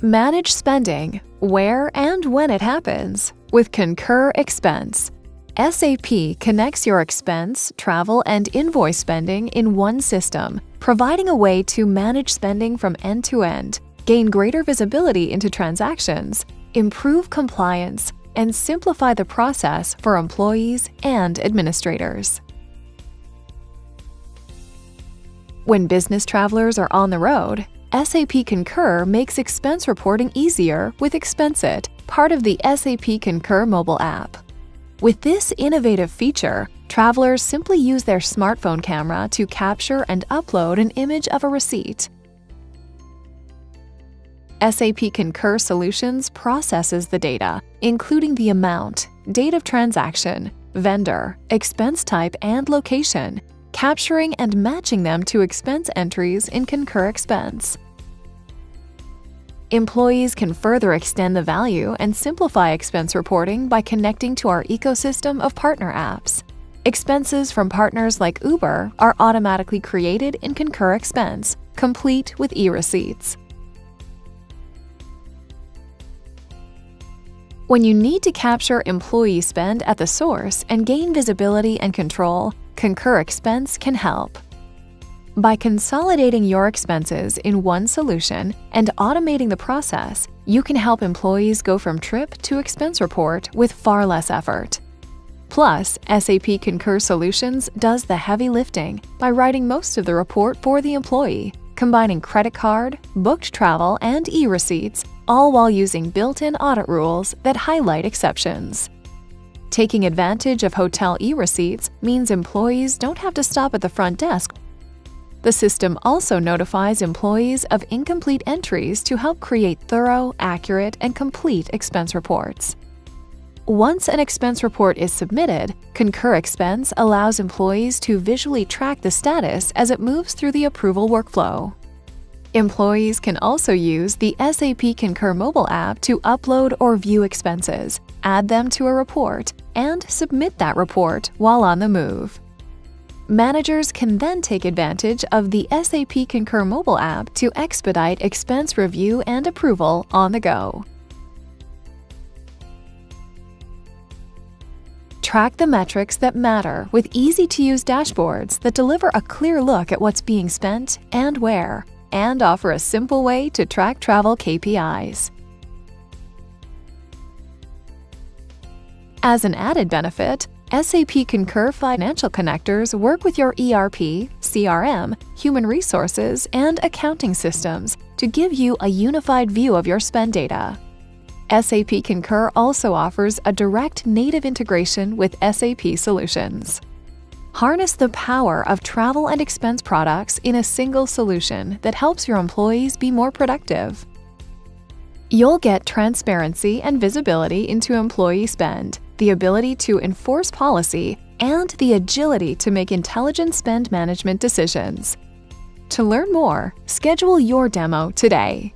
Manage spending where and when it happens with Concur Expense. SAP connects your expense, travel, and invoice spending in one system, providing a way to manage spending from end to end, gain greater visibility into transactions, improve compliance, and simplify the process for employees and administrators. When business travelers are on the road, SAP Concur makes expense reporting easier with Expense-It, part of the SAP Concur mobile app. With this innovative feature, travelers simply use their smartphone camera to capture and upload an image of a receipt. SAP Concur Solutions processes the data, including the amount, date of transaction, vendor, expense type, and location, capturing and matching them to expense entries in Concur Expense. Employees can further extend the value and simplify expense reporting by connecting to our ecosystem of partner apps. Expenses from partners like Uber are automatically created in Concur Expense, complete with e-receipts. When you need to capture employee spend at the source and gain visibility and control, Concur Expense can help. By consolidating your expenses in one solution and automating the process, you can help employees go from trip to expense report with far less effort. Plus, SAP Concur Solutions does the heavy lifting by writing most of the report for the employee, combining credit card, booked travel, and e-receipts, all while using built-in audit rules that highlight exceptions. Taking advantage of hotel e-receipts means employees don't have to stop at the front desk. The system also notifies employees of incomplete entries to help create thorough, accurate, and complete expense reports. Once an expense report is submitted, Concur Expense allows employees to visually track the status as it moves through the approval workflow. Employees can also use the SAP Concur mobile app to upload or view expenses, add them to a report, and submit that report while on the move. Managers can then take advantage of the SAP Concur mobile app to expedite expense review and approval on the go. Track the metrics that matter with easy-to-use dashboards that deliver a clear look at what's being spent and where, and offer a simple way to track travel KPIs. As an added benefit, SAP Concur Financial Connectors work with your ERP, CRM, human resources, and accounting systems to give you a unified view of your spend data. SAP Concur also offers a direct native integration with SAP solutions. Harness the power of travel and expense products in a single solution that helps your employees be more productive. You'll get transparency and visibility into employee spend, the ability to enforce policy, and the agility to make intelligent spend management decisions. To learn more, schedule your demo today.